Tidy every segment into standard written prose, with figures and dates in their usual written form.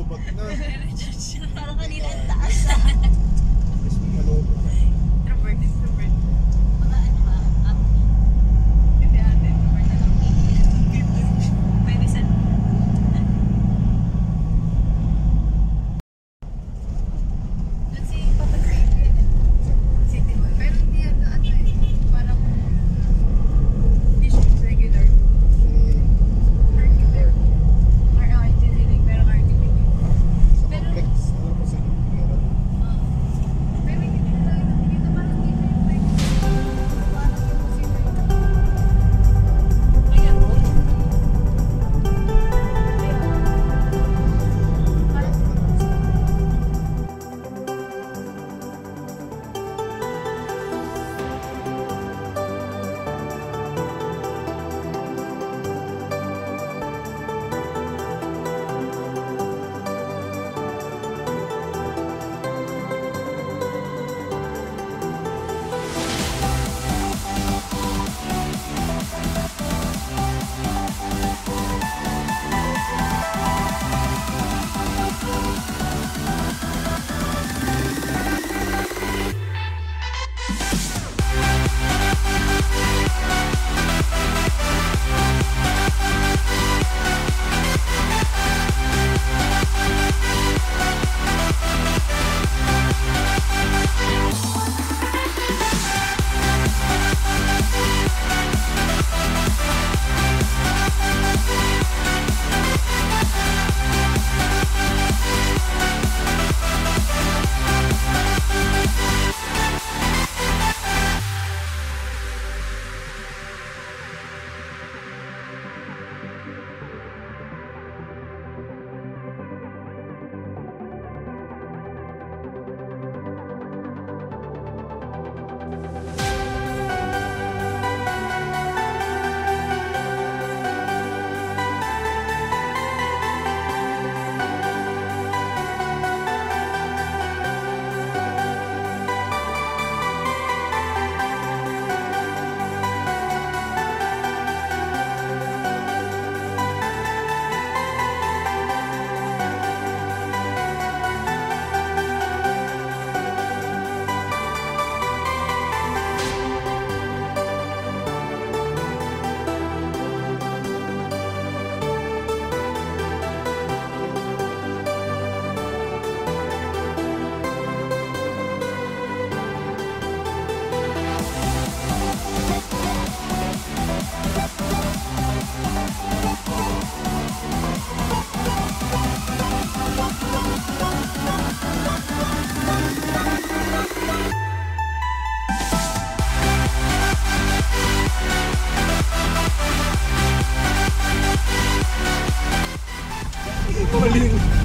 Lobat na. Parang kanina ang taas. Mas malobat. Introvert. Mga ano ka, Hindi ate, introvert na lang. pwede sa... Doon si Papa City yan eh. City Hall. Pero hindi ata ano eh. Parang hindi siya regular. Architect. Engineering, pero architect. Sa complex, alam mo sa meron. Pero hindi ko tayo nakikita parang hindi siya yung regular. Parang yung city. Ayan mo.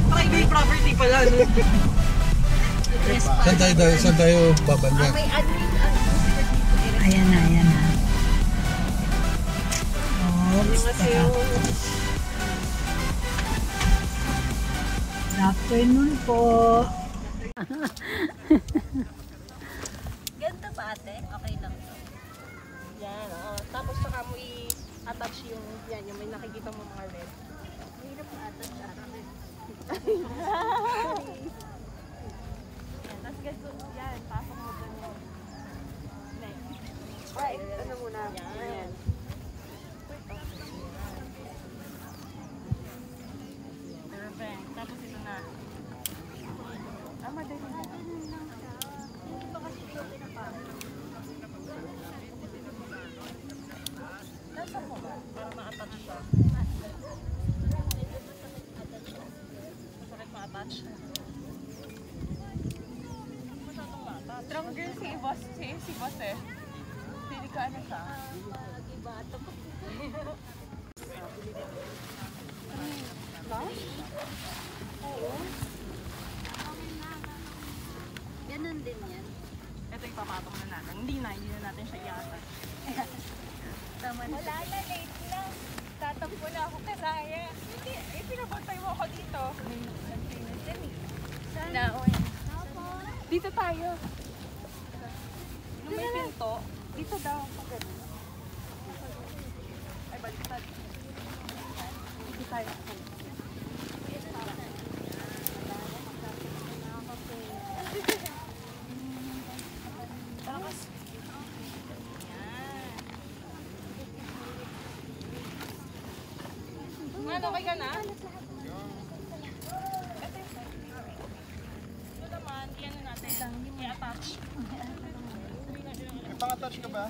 Private property pala, no? Saan tayo babanda? May admin. Ayan na, ayan na. Oops, teka. Good afternoon po. Ganda ba ate? Okay lang to. Yan, oo. Tapos saka mo i-attach yung, yan, yung may nakikita mo mga red. Hirap na ata siya. Yan, tapos ganito, yan, pasok mo ganun. Next. Right, ano muna? Yan. Perfect. Tapos ito na. Madali na. Hindi pa kasi ito pinapakita. Nasa mo ba? Para ma-attach siya. Masakit ma-attach. Masyadong ma-attach. Strong girl si boss eh. Hindi ka ano siya. Gibato ko. Ba? Oo. Ganun din yan. Ito yung papatong na natin. Hindi na natin siya i-attach. Tama na. Wala na, late lang. Tatampo na ako kasaya. Hindi, pinabantay mo ako dito. May nag-finish din eh. Naon. Dito tayo. Nung may pinto, dito daw. Pag ganun. Ay, baliktad. Dito tayo. Ayan, okay ka na? Ito naman, yan na natin. I-attach. May pang-attach ka ba?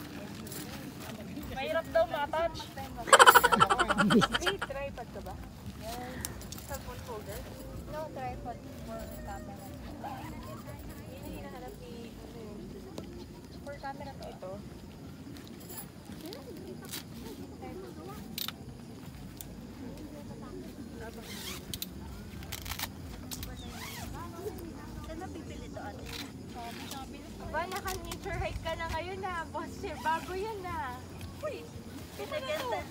Mahirap daw ma-attach. Wait, tripod ka ba? Cellphone folder? No, tripod for camera. Yun yung hinahanap ni... For camera to ito. Saan napipili to ate? Ba, naka-nature hike ka na ngayon na. Boss, bago yan na. Uy, Pinagandaan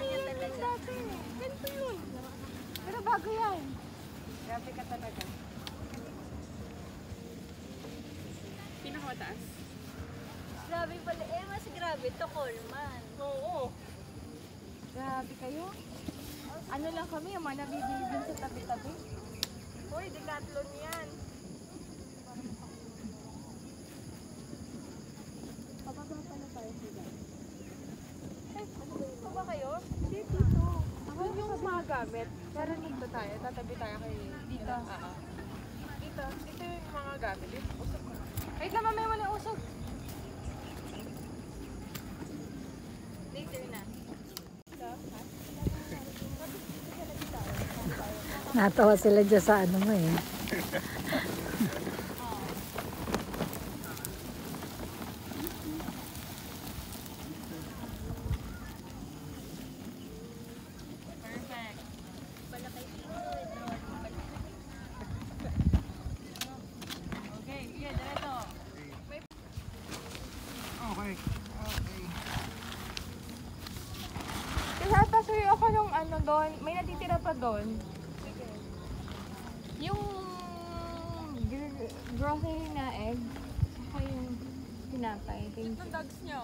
niya talaga. ganito yun. Pero bago yan. Grabe ka talaga. Pinakamataas? Grabe pala. Eh, mas grabe to, Coleman. Oo. Grabe kayo. Ano lang kami, yung mga nabibili din sa tabi-tabi. Uy, Decathlon yan. Pababa pala tayo sila. Eh, ano ba kayo? Hindi, dito. Ako yung mga gamit. Pero dito tayo, tatabi tayo kay... Dito? Dito. Dito yung mga gamit. Dito, usog ko. Wait lang, mamaya mo na usog. Later na. Natawa sila dyan sa ano mo eh. Perfect. Pala kay Tito. Ito. Okay, sige, diretso. Okay. Kasi pasuyo ako nung ano doon, may natitira pa doon. Sige. Yung grocery na egg, saka yung tinapay. Thank you. Yung dogs nyo?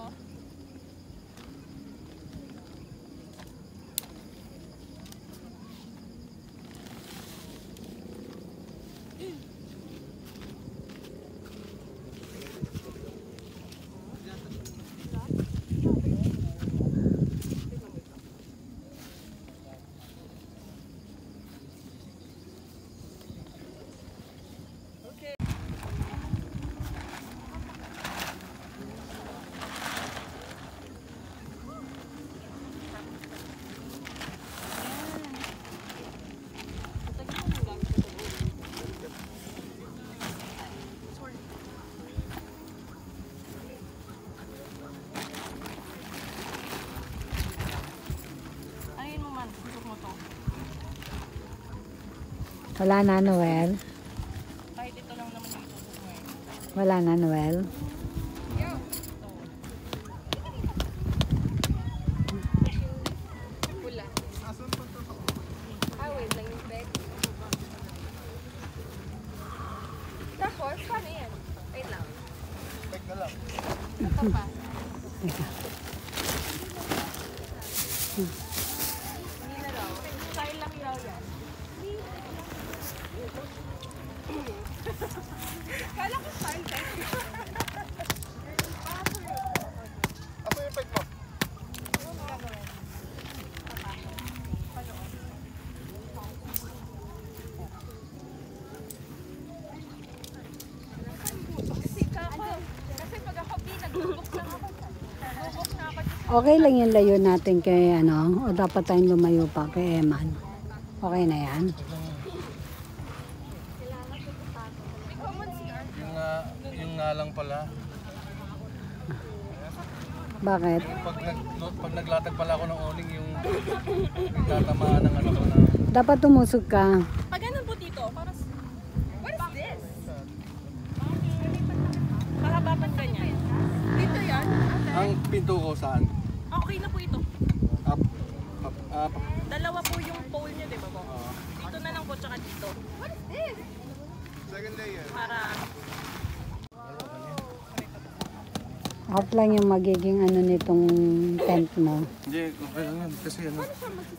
Ayun mo man, susok mo to. Wala na, Noel. Kahit ito lang naman yung itusok mo eh. Wala na, Noel. Pula. Ah, wait lang yung bag. Tapos, paano yan? Wait lang. Bag na lang. Ito pa. Hindi na raw. Style lang raw yan. Kala ko style test. Ako yung bag mo. Kasi pag ako nagbubok lang ako. Nagbubok na ako. Okay lang yung layo natin kay ano, o dapat tayong lumayo pa kay Eman. Okay na yan. May common CR. Yung nga lang pala. Bakit? Pag naglatag pala ako ng awning, yung tatamaan ng ano na. Dapat tumusog ka. Pag ganun po dito, para what is this? Mahaba pa ganyan. Dito yan? Ang pinto ko saan? Okay na po ito. Up. Up. Dalawa po yung pole nyo, di ba po? Dito na lang po, tsaka dito. What is this? Second layer. Para, Off lang yung magiging ano nitong tent mo. Hindi, okay lang yan. Kasi ano.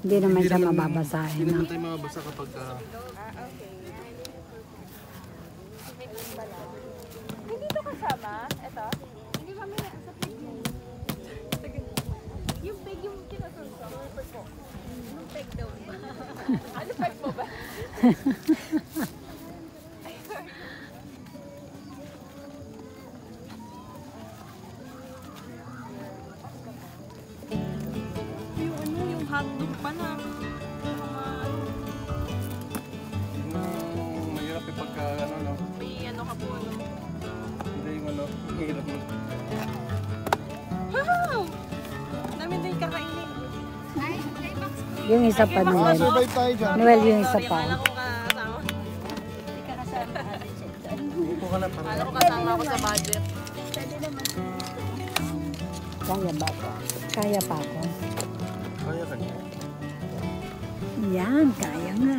Hindi naman siya mababasahin. Hindi No? naman tayo mababasa kapag okay. Hindi ito kasama? Ito? Hindi kami sa pig yun. Yung pig yung kinasunod ko. Anong peg daw ba? Ano peg mo ba? Yung ano, yung hotdog pa na. Yung mahirap yung pagka ano, no? May ano ka po, ano. Hindi yung ano, mahirap mo. Wow! Dami din kakainin. Yung isa pa Noel. Survive tayo dyan. Noel, yung isa pa. Akala ko kasama. Hindi ka kasama. Upo ka na Akala ko para. kasama ako sa budget. Pwede naman. Kaya ba ako? Kaya pa ako. Kaya ka niya. Yan, kaya nga.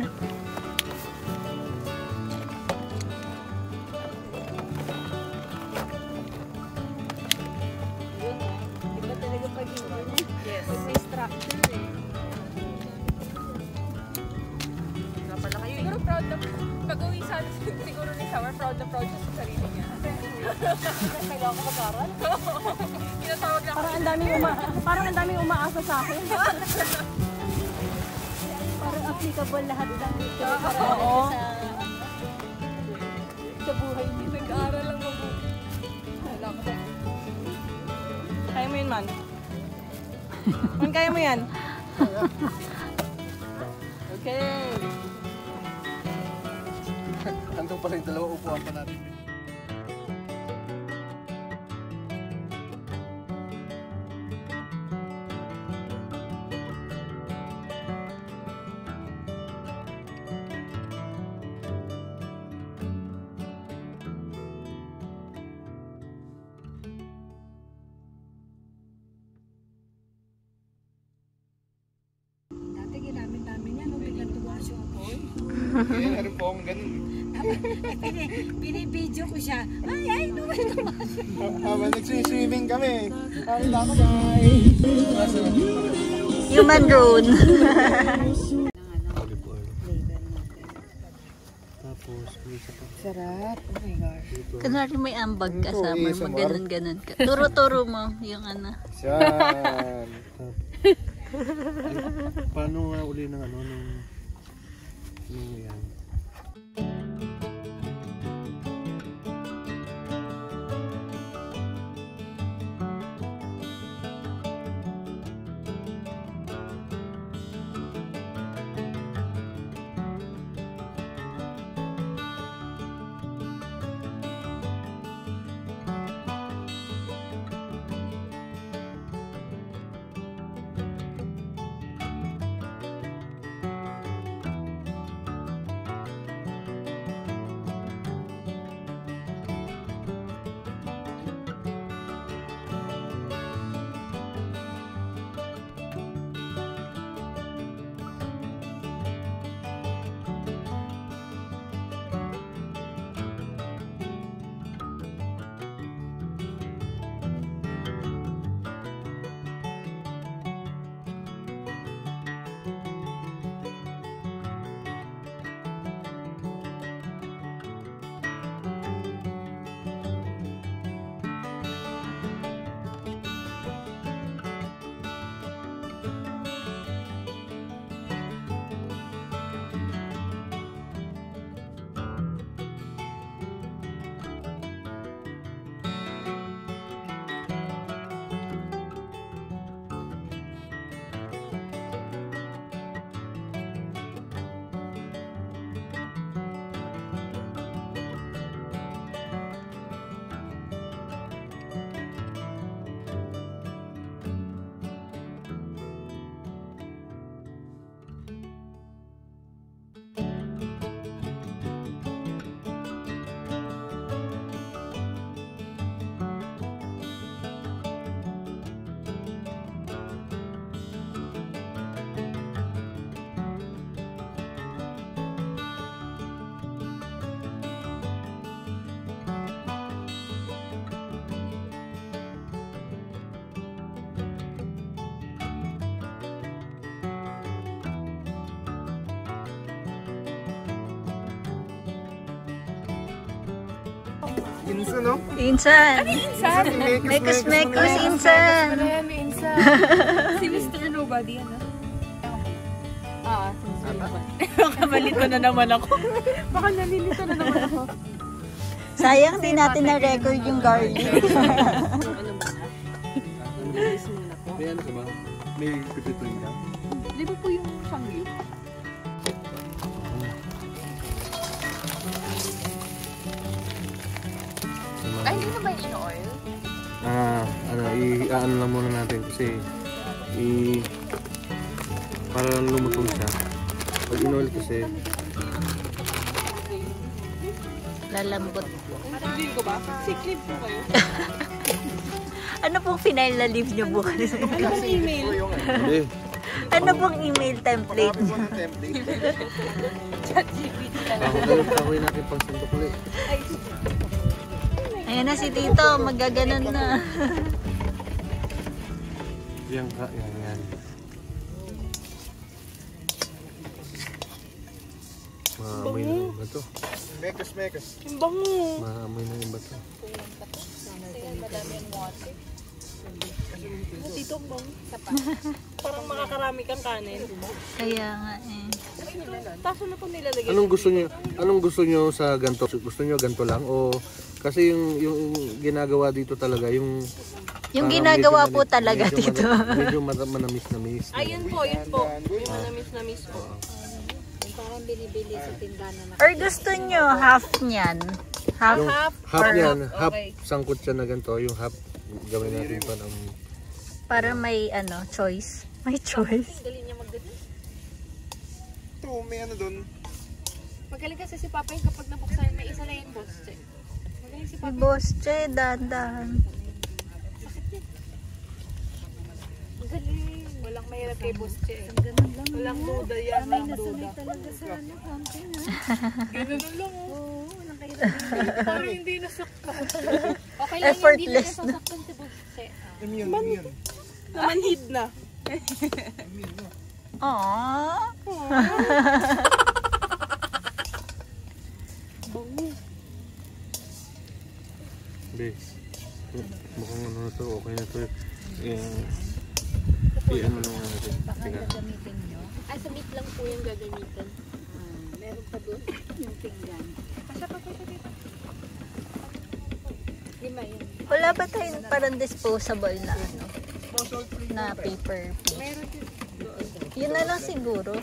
Iba talaga pag-iwan. Yes. May structure eh. Wala pala kayo. Siguro proud na, pag-uwi sana siguro ni Summer, proud na proud siya sa sarili niya. Kailangan ko mag-aral. Tinatawag lang. Parang ang daming umaasa sa akin. Parang applicable lahat ng dito. Oo. Sa buhay niyo. Nag-aaral lang mabuti. Wala ko ba? Kaya mo yun, man. Man, kaya mo yan? Okay. Andun pala yung dalawa upuan pa natin. Dati ginamit namin yan, no? Biglang tumaas yung apoy. Kaya meron po akong ganun. Binibidyo ko siya. Ay, Noel, tumaas. Habang nagsiswimming kami. Ay, ako Human drone. Tapos, may isa pa. Sarap. Oh my gosh. Kunwari may ambag ka, Ito, Summer. ASMR. Mag-ganon-ganon ka. Turo-turo mo yung ano. Yan. Paano nga uli ng ano, nung yan? Insan, no? Insan! Insan! Mekus-mekus, Insan! Ano yan, may insan? Si Mr. Nobody, ano? Baka malito na naman ako. Baka nalilito na naman ako. Sayang di natin na-record yung garlic. May ano ka ba? May pipituin ka? Di ba po yung sangyo? Ay, hindi na ba yung oil? I-ano lang muna natin kasi para lumutong siya. Pag in-oil kasi, Lalambot. Hindi ko ba? Siklip po kayo. Ano pong final na leave nyo bukas? Ano ang email? hindi. Ano pong email template Tapos nyo? mo ng template. Kahoy natin pang sandok ulit. Ayan na si Tito, magaganon na. Yan ka, yan. Maamoy na yung bato. Mekas. Yung bango. Maamoy na yung bato. Madami ang water. Dito ang bango. Parang makakarami kang kanin. Kaya nga eh. Tapos na po nilalagay. Anong gusto nyo sa ganto? Gusto nyo ganto lang o kasi yung ginagawa dito talaga yung Yung parang ginagawa medyo po talaga medyo dito. medyo manamis-namis. Ayun po, yun po. Yung manamis-namis po. Or gusto nyo half niyan? Half? Yung half or- yan, half okay. sangkot siya na ganito, yung half gawin natin pa ng Para may ano, choice. May choice. Galing niya magdadal. Ito, may ano doon. Magaling kasi si Papa yung kapag nabuksan, may isa na yung boss check. Magaling si Si Papa. Boss Che, dahan-dahan. Magaling. Walang mahirap kay boss check. Walang duda yan. Walang duda. Ganun lang oh. Parang hindi nasaktan. Okay lang Effortless hindi na nasaktan si boss check. Immune. Namanhid na. Aww. base. Mukhang ano na to, okay na to. I-ano lang natin. Tingnan. Ay, sa meat lang po yung gagamitin. Meron pa doon yung pinggan. Kasya pa po sa dito. Lima yun. Wala ba tayong parang disposable na ano? Na paper plate? Meron din. Yun na lang siguro.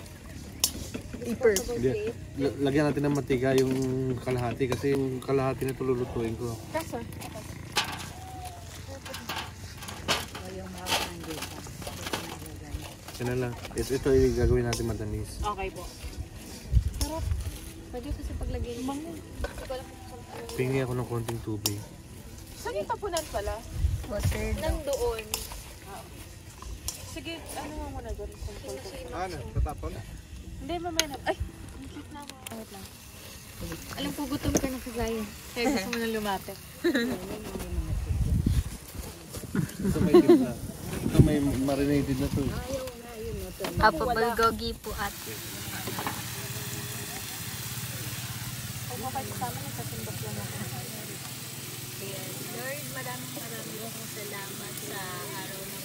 Paper. Hindi. Lagyan natin ng matika yung kalahati kasi yung kalahati na ito lulutuin ko. Kaso? Yan na lang. Ito yung gagawin natin madanis. Okay po. Sarap. Pwede kasi paglagay ng mango. Pingi ako ng konting tubig. Saan yung tapunan pala? Water daw. Nandoon. Sige, ano mo muna doon? Ano? Tatapon? Hindi, mamaya na. Ay! Ang cute na ako. Wait lang. Alam ko, gutom ka na kagaya. Kaya gusto mo na lumapit. Ito may timpla. Ito may marinated na to. Apo bulgogi po at Huwag mo kayo kasama, nagkasimbok lang ako. Lord, maraming pong salamat sa araw na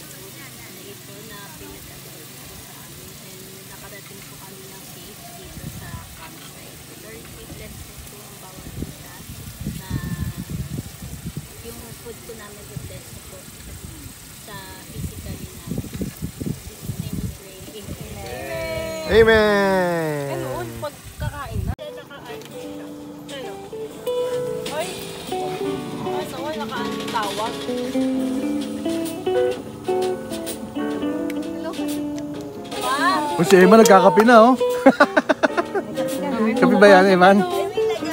ito na pinagkagawa po sa amin and nakarating po kami ng safe dito sa campsite. Lord, i-bless po ang bawat isa na yung food po namin i-bless po sa physically namin. In Jesus' name we pray. Amen. Amen! Noon, pagkakain na. Nakain. Ano? Ay! Ay, so, nakaan yung tawag. Wow! O si Eman nagkakape na oh. Kape ba yan, Eman?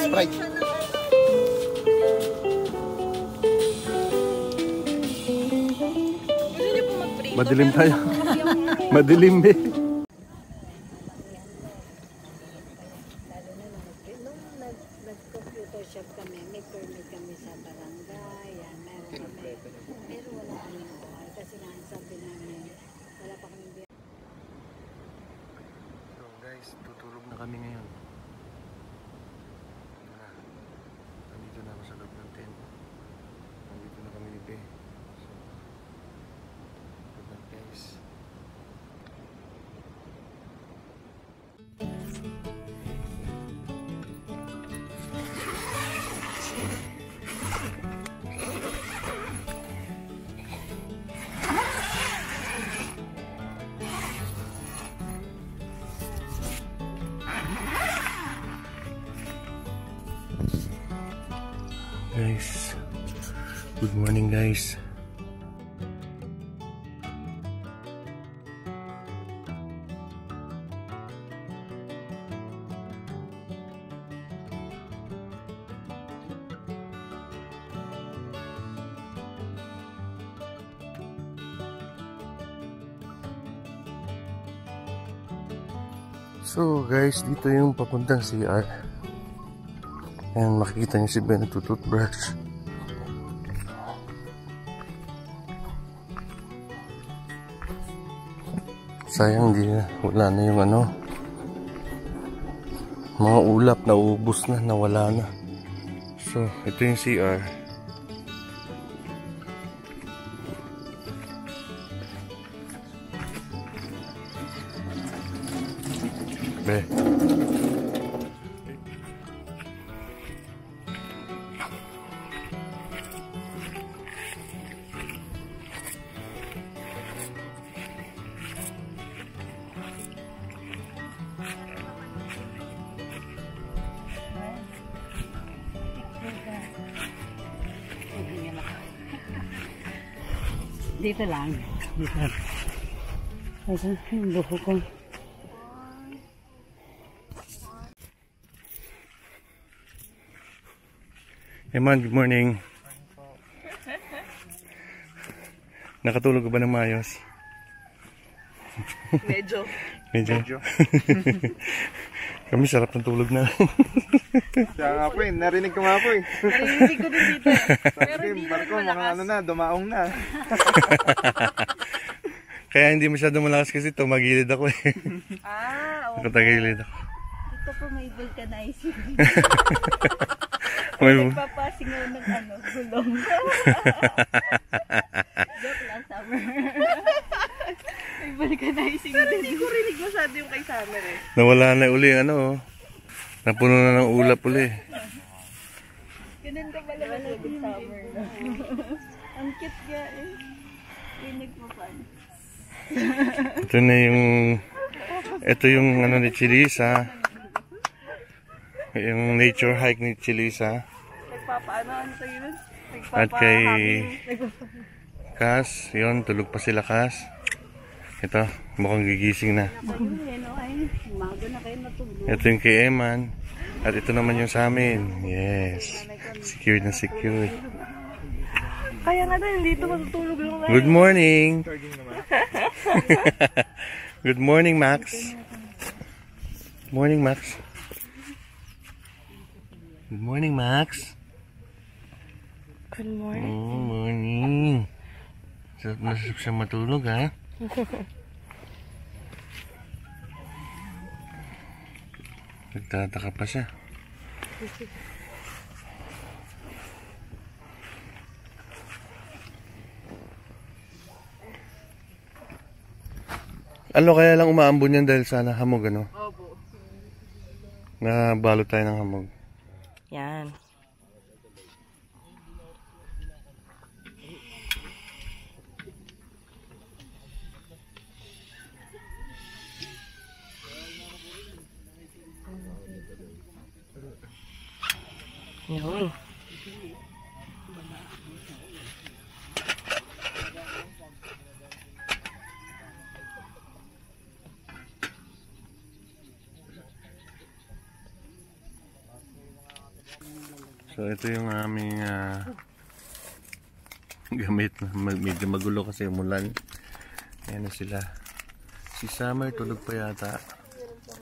Sprite. Gusto niyo po mag-prito? Madilim tayo. Madilim eh. Nag-computer shop kami, may permit kami sa barangay, yan, meron kami. Pero wala kami buhay kasi nga sabi namin, wala pa kami biyak. So guys, tutulog na kami ngayon. Nandito na ako sa loob ng tent. Nandito na kami ni Be. So, good night guys. guys. Good morning guys. So guys, dito yung papuntang CR. Ayan, makikita niyo si Ben nagtutoothbrush. Sayang wala na yung mga ulap, naubos na, nawala na. So, ito yung CR. Be. Dito lang. Dito. Kasi yung buho ko. Hey man, good morning. Nakatulog ka ba ng maayos? Medyo. Medyo. Kami sarap ng tulog na. Kaya nga po narinig ko nga po Narinig ko din dito. Pero hindi Barko, naman malakas. mga dumaong na. Kaya hindi masyado malakas kasi tumagilid ako eh. Ah, okay. Nakatagilid ako. Dito po may vulcanizing. Nagpapasingaw ng gulong. Joke lang, Summer. May vulcanizing. Pero hindi ko rinig masyado yung kay Summer eh. Nawala na uli napuno na ng ulap uli. Ganun ka pala matulog, Summer. Ang cute nga eh. Rinig mo pa. Ito yung ni Chilisa. Yung nature hike ni Chilisa. Nagpapaano sa'yo nun? At kay Cass, yun, tulog pa sila Cass. Ito, mukhang gigising na. Umaga na kayo natulog. Ito yung kay Eman. At ito naman yung sa amin. Yes. Secured na secured. Kaya nga na, dito matutulog lang Good morning! Good morning, Max. Morning, Max. Good morning, Max. Good morning. Oh, morning. Masarap siya matulog, ha? Nagtataka pa siya. Ano kaya lang umaambon yan dahil sana hamog, Opo. Nabalot tayo ng hamog. Yan. Yun. So ito yung aming gamit. Medyo magulo kasi umulan. Ayan na sila. Si Summer tulog pa yata.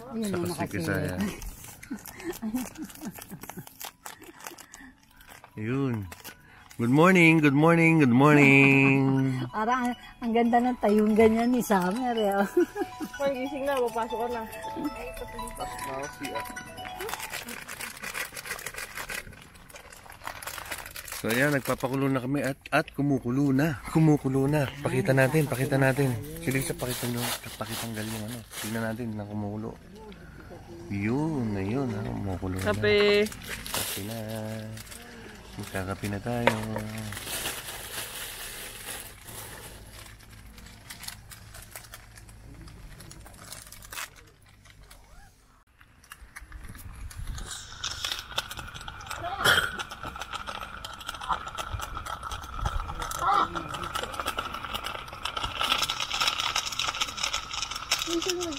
Saka si Kisaya. Yun. Good morning, good morning, good morning. Parang ang ganda ng tayong ganyan ni Summer. Pag-ising na, papasok ka na. So ayan, nagpapakulo na kami at kumukulo na. Kumukulo na. Pakita natin, pakita natin. Sige sa pakitanggal yung tingnan natin na kumukulo. Yun, na yun. Kumukulo na. Kape. Kape na. Magkakape na tayo.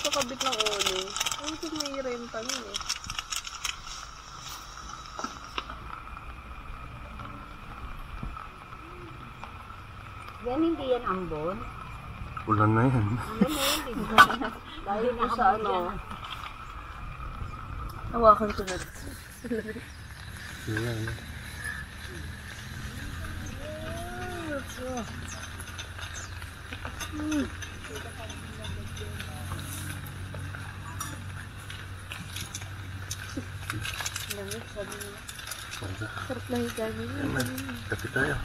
kakabit ng awning. Ay, ito may renta nun eh. Yan, hindi yan ambon. Ulan na yan. Ano mo yan, di ba? Dahil na Sa ano? Hawakan ko na. Ayan. Sarap na yung gano'n. Ayan. Tapi tayo.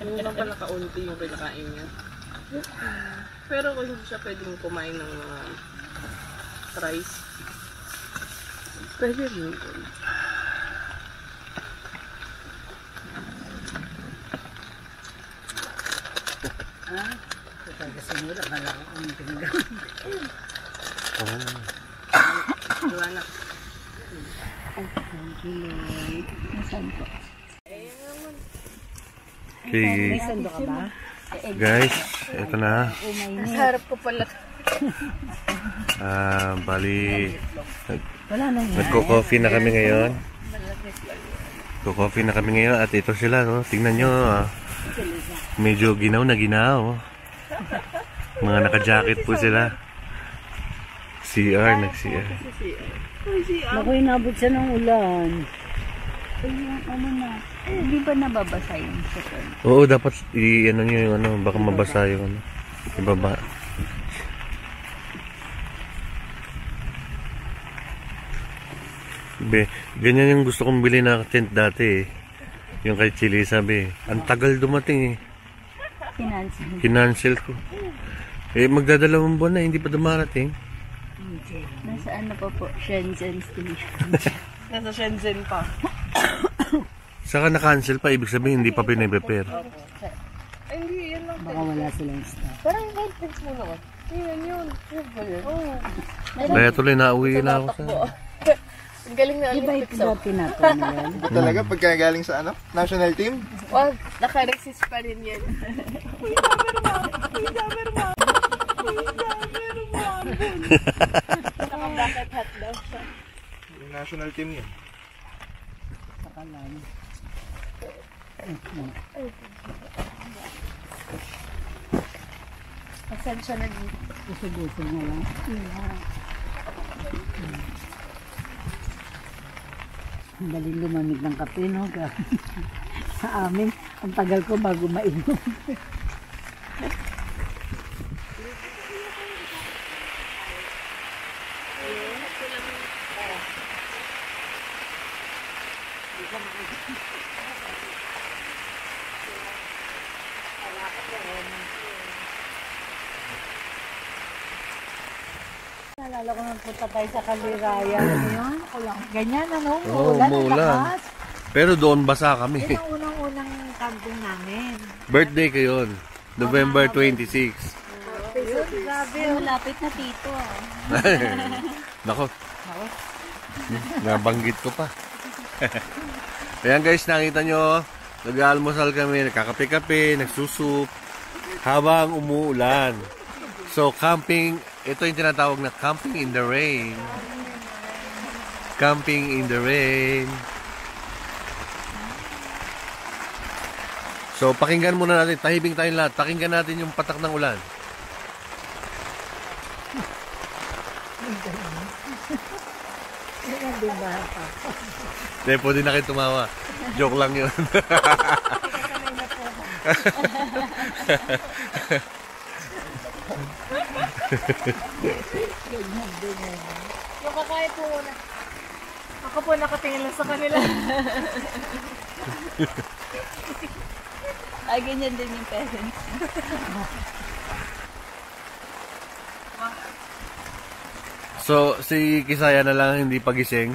Yung lang pala kaunti yung kinakain niya. Pero kung hindi siya pwedeng kumain ng mga rice, pwede rin. Kasi nila, kala ko ang tingnan. Oh. Wala na. Okay, Sando ka ba? guys, ito na. Sa harap ko pala. Bali, Wala na yan. nagko-coffee na kami ngayon. Nagko-coffee na kami ngayon at ito sila, no? Tingnan nyo, medyo ginaw na ginaw. Mga naka-jacket po sila. CR, nag-CR. Naku, inabot siya ng ulan. Ay, ano na. Hindi ba nababasa yung sakon? Oo, dapat i-ano nyo yung ano, baka mabasa yung ano. Ibaba. Be, ganyan yung gusto kong bili na tent dati eh. Yung kay Chili sabi, ang tagal dumating eh. Financing. Kinancel ko. Eh, magdadalawang buwan na, hindi pa dumarating. Nasa ano pa po? Shenzhen Station. Nasa Shenzhen pa. Saka na-cancel pa, ibig sabihin hindi pa pinaprepare. Ay, hindi, yan lang. Baka wala silang staff. Parang health fix mo naman. Yun, yun. Oo. Kaya tuloy nauwi na ako sa... Ang galing na Di ba ulit ito fix up. dati natin na yan? Ito talaga pagka galing sa ano? National team? Wag, naka-resist pa rin yan. Naka-bucket hat daw siya. Yung national team yun. Sakalan. Pasensya na dito. Gusto-gusto na lang. Ang daling lumamig ng kape, no? Sa amin, ang tagal ko bago mainom. Naalala ko nang punta tayo sa Kaliraya. Ngayon, ako lang. Ganyan, ano? Oo, Umuulan, ang umuulan. lakas. Pero doon basa kami. Yun ang unang-unang camping namin. Birthday ko yun. November 26. Yun, grabe. Malapit na tito. Nako. Nabanggit ko pa. Ayan guys, nakita nyo, nag-almusal kami, nagkakape-kape, nagsusup, habang umuulan. So, camping, ito yung tinatawag na camping in the rain. Camping in the rain. So, pakinggan muna natin, tahibing tayong lahat, pakinggan natin yung patak ng ulan. Hindi, pwede na kayo tumawa. Joke lang yun. Yung kakain po muna. Ako po nakatingin lang sa kanila. Ay, ganyan din yung parents. So, si Kisaya na lang hindi pagising.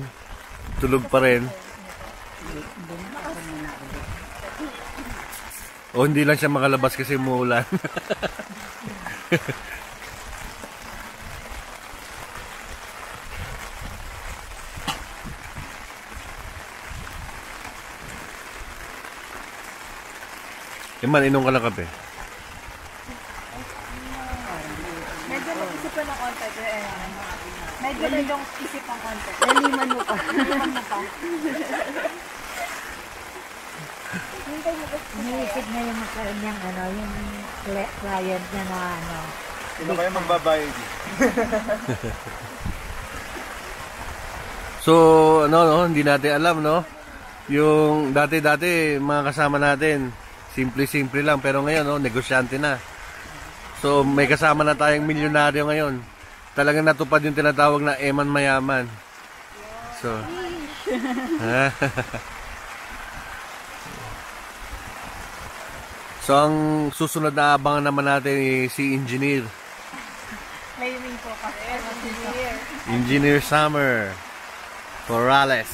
Tulog pa rin. O hindi lang siya makalabas kasi umuulan. Iman, inom ka ng kape. Medyo mag-isip pa ng konti. Medyo yung isip ng konti. Naliman mo pa. Iniisip na yung kanyang ano, yung client niya na ano. Sino kayo magbabayad? So, no, hindi natin alam, no? Yung dati-dati, mga kasama natin, simple-simple lang. Pero ngayon, no, negosyante na. So, may kasama na tayong milyonaryo ngayon. Talagang natupad yung tinatawag na Eman Mayaman. So, so, ang susunod na abangan naman natin si Engineer. Claiming po kasi. Engineer. Engineer Summer Corrales.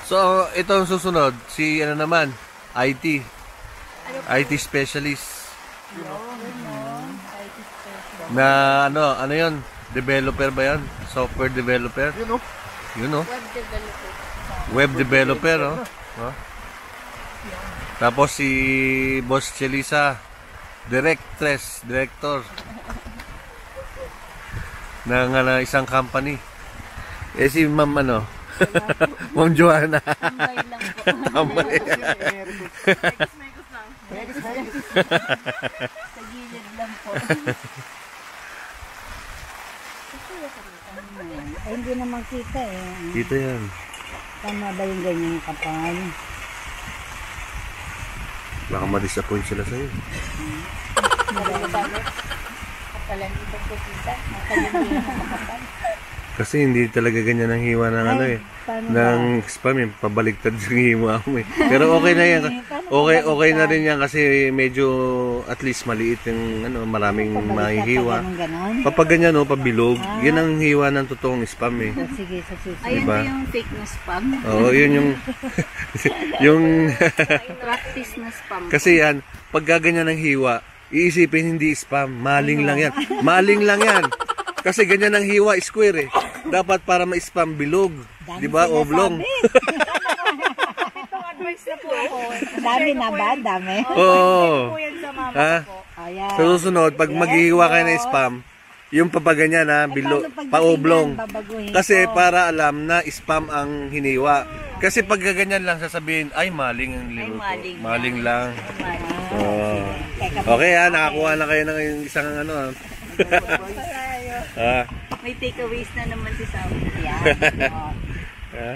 So, ito ang susunod. Si, ano naman, IT. IT specialist. Na, ano yun? Developer ba yan? Software developer? Yun, oh. Yun, no? Web developer. Web developer, oh. Oh. Tapos si Boss Chelisa, director ng isang company. Eh si Ma'am ano? Ma'am Joanna. Tambay lang po. Tambay. Sa gilid lang po. Ay, hindi naman kita eh. Dito yan. Tama ba yung ganyang kapal? Baka ma-disappoint sila sa'yo. Kapalan ito po kita. Kasi hindi talaga ganyan ang hiwa ng ano eh. Ng spam eh. Pabaliktad yung hiwa mo eh. Pero okay na yan. Okay na rin yan kasi medyo at least maliit yung ano, maraming mahihiwa. Kapag ganyan no, pabilog. Yan ang hiwa ng totoong spam eh. Sige, sa susunod. Ayun Diba? po yung fake na spam. Oo, yun yung yung Practice na spam. kasi yan, pag gaganyan ng hiwa, iisipin hindi spam, maling lang yan. Maling lang yan. Kasi ganyan ang hiwa, square eh. Dapat para ma-spam bilog, 'di ba? Oblong. Itong advice na po ako. Dami na ba? Dami? Oo. Po yan sa mama Ha? ko. Ayan. Sa susunod, pag maghihiwa kayo ng spam, yung papaganyan ha, bilog, paoblong. Kasi para alam na spam ang hiniwa. Kasi pag gaganyan lang sasabihin, ay maling ang liluto. maling Maling lang. Maling. Oo. Okay ha, nakakuha na kayo ng isang ano ha. Ah. May takeaways na naman si Sam. Ha?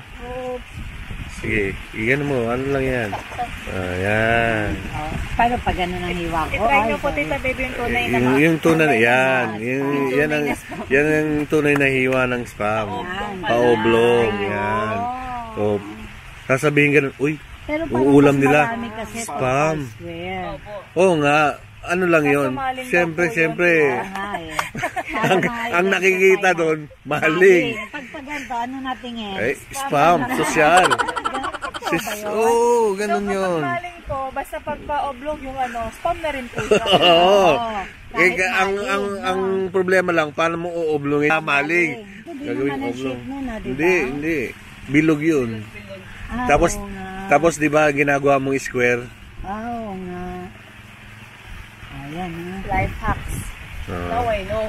Sige, iyan mo, ano lang yan. Ayan. Paano pag gano'n ang hiwa ko? I-try nyo po, Tita Baby, yung tunay na Yung tunay na yan. Yan ang tunay na hiwa ng spam. Paoblong. Yan. So, sasabihin ka nun, uy, Pero uulam nila. marami kasi Spam. I swear. Oo nga, ano lang yun. Siyempre, ang nakikita doon, maling. Pag ganito, ano natingin? Eh, spam, sosyal. Oo, ganun So, yun. kapag maling po, basta pagpa-oblong yung ano, spam na rin po siya. Oo. Kahit Eh, maling, ang problema lang, paano mo uublongin? Maling. Hindi Gagawin naman ang oblong. shape nun, di ba? Hindi. Bilog yun. Ah, Tapos, oo nga. tapos di ba ginagawa mong square? Oo nga. Ayan ha. Life hacks. Oo. Now I know.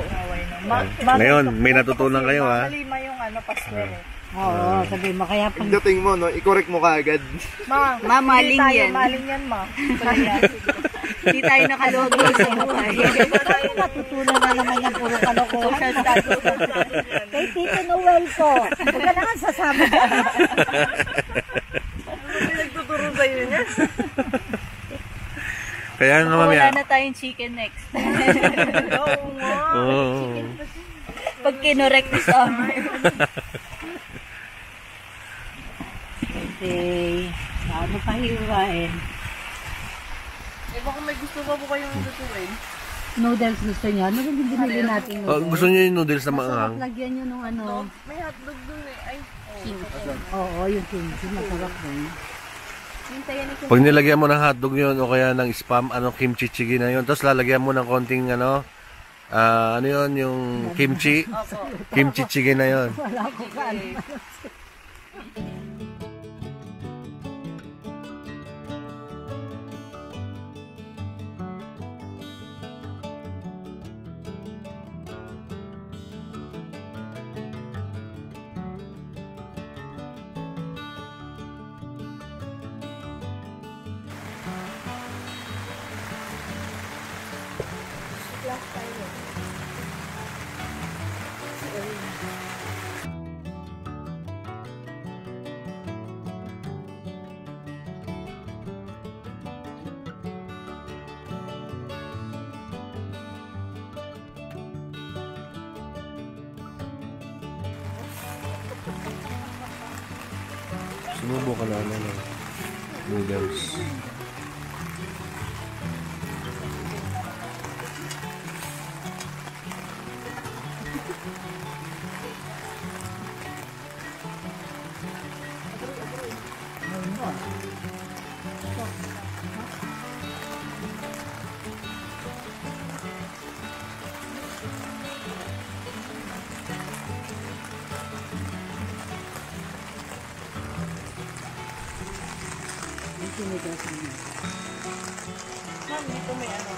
Ngayon, may natutunan kayo, ha? Malima yung ano, paswell. Oo, sabi mo. Kaya pag Pagdating mo, no, i-correct mo kaagad. Ma, maling hindi tayo yan. Maling yan, ma. Hindi tayo nakalogo sa buhay. natutunan na naman yung puro kalokohan. Kay Tito Noel ko. Huwag ka naman sasama. Nagtuturo sa'yo niya. Kaya nga Wala mamaya. na tayong chicken next. Oo nga. Oo. Pag kinorek ni Sam. Okay. Paano pa hiwain? Eh, baka may gusto pa po kayong lutuin. Noodles gusto niya. Ano yung binili natin Oh, noodles? gusto niyo yung noodles na maanghang? Masarap lagyan nyo nung ano. May hotdog dun eh. Ay, Oo, yung kimchi. Masarap din. Pag nilagyan mo ng hotdog yun o kaya ng spam, ano, kimchi chigi na yun. Tapos lalagyan mo ng konting ano, ano yun, yung kimchi. Kimchi chigi na yun. Wala ko ka. 「Sumubo ka lang ng noodles. Ma'am, dito may ano.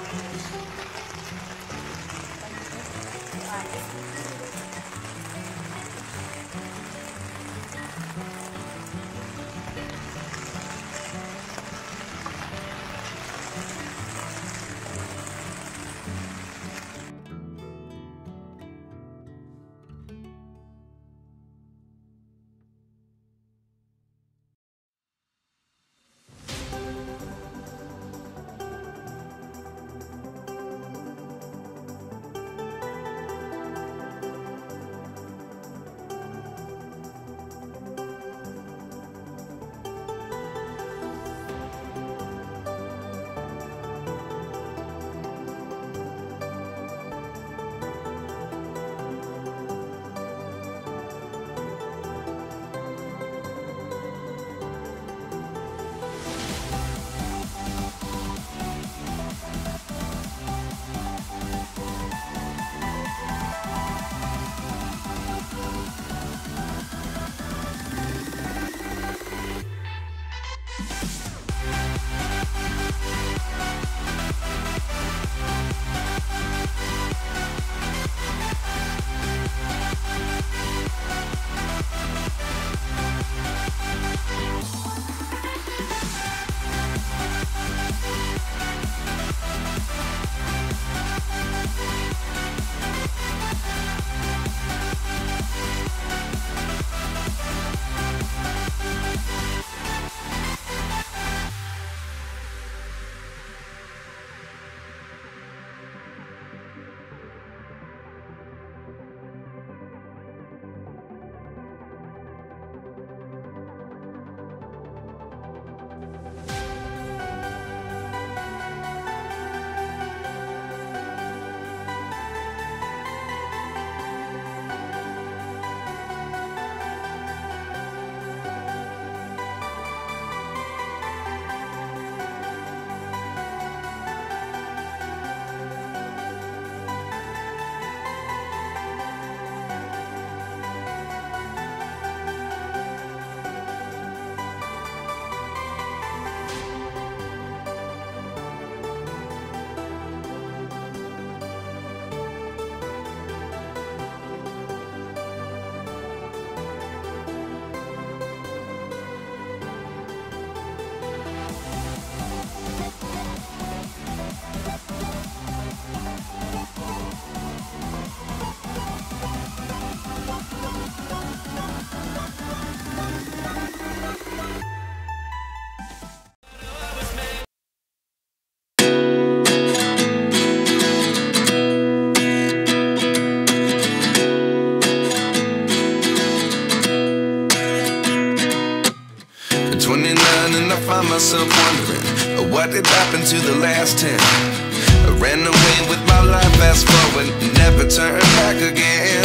find myself wondering what did happen to the last 10. I ran away with my life, fast forward, never turn back again.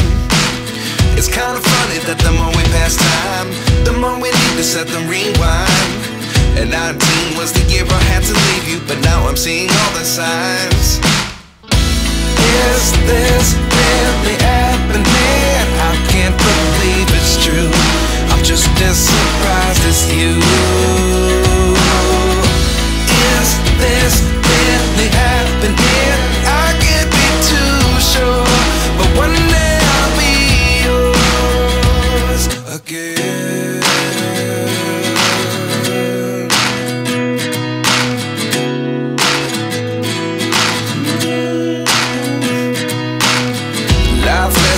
It's kind of funny that the more we pass time, the more we need to set the rewind. And 19 was the year I had to leave you, but now I'm seeing all the signs. Is this really happening? I can't believe it's true. I'm just as surprised as you. Is this really happening? I can't be too sure, but one day I'll be yours again.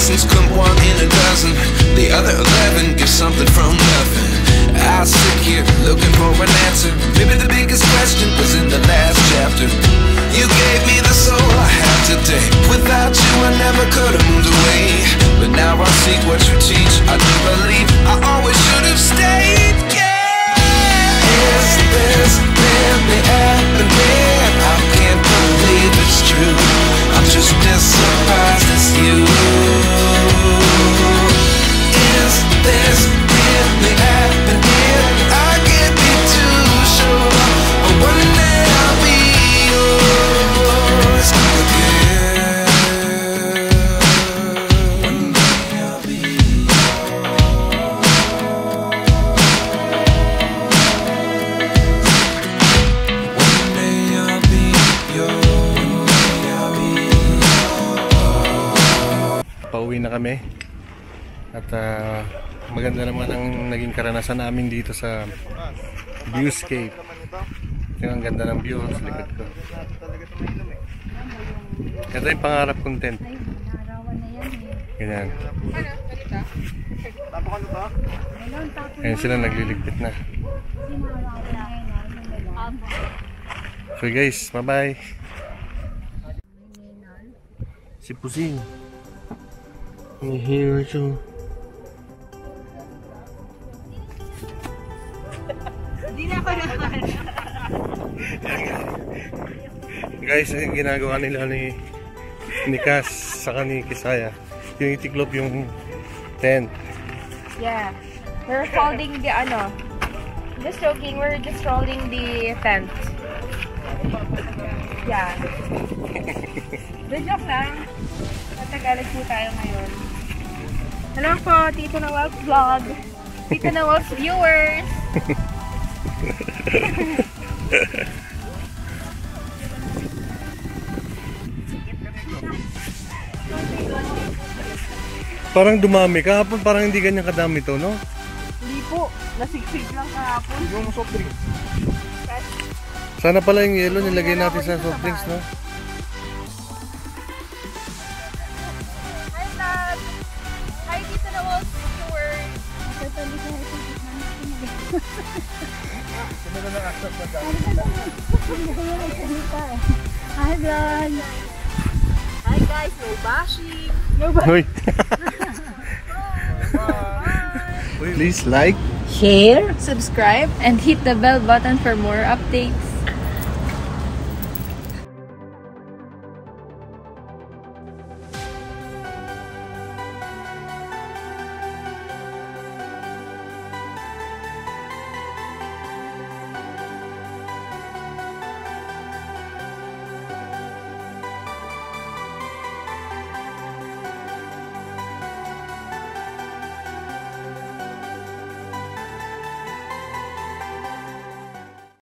lessons come 1 in a dozen. The other 11 give something from nothing. I sit here looking for an answer. Maybe the biggest question was in the last chapter. You gave me the soul I have today. Without you I never could have moved away. But now I see what you teach. I do believe I always should have stayed. Yeah. Is this really happening? I can't believe it's true. I'm just as surprised as you. Is this really happening? I can't be too sure. But one day I'll be yours again. One day I'll be Pauwi na kami at maganda naman ang naging karanasan namin dito sa viewscape. Yung ang ganda ng view sa likod ko. Ito yung pangarap kong tent. Ganyan. Ayan sila nagliligpit na. So guys, bye bye. Si Pusing. Here siya. Hindi na ako naman. Guys, yung ginagawa nila ni Cass saka ni Kisaya, yung itiklop yung tent. Yeah. We're holding the just joking, we're just rolling the tent. Yeah. The joke lang. Matagalit po tayo ngayon. Hello po, Tito Nawal's vlog. Tito Nawal's viewers. Parang dumami kahapon, parang hindi ganyan kadami to, no? Hindi po, nasigsig lang kahapon. Yung soft drink. Sana pala yung yelo nilagay natin sa soft drinks, no? Hi, Lab! Hi, Tito Nawal's viewers. Hi, vlog! Hi guys, no bashing. Hoy. Please like, Share! Subscribe and hit the bell button for more updates.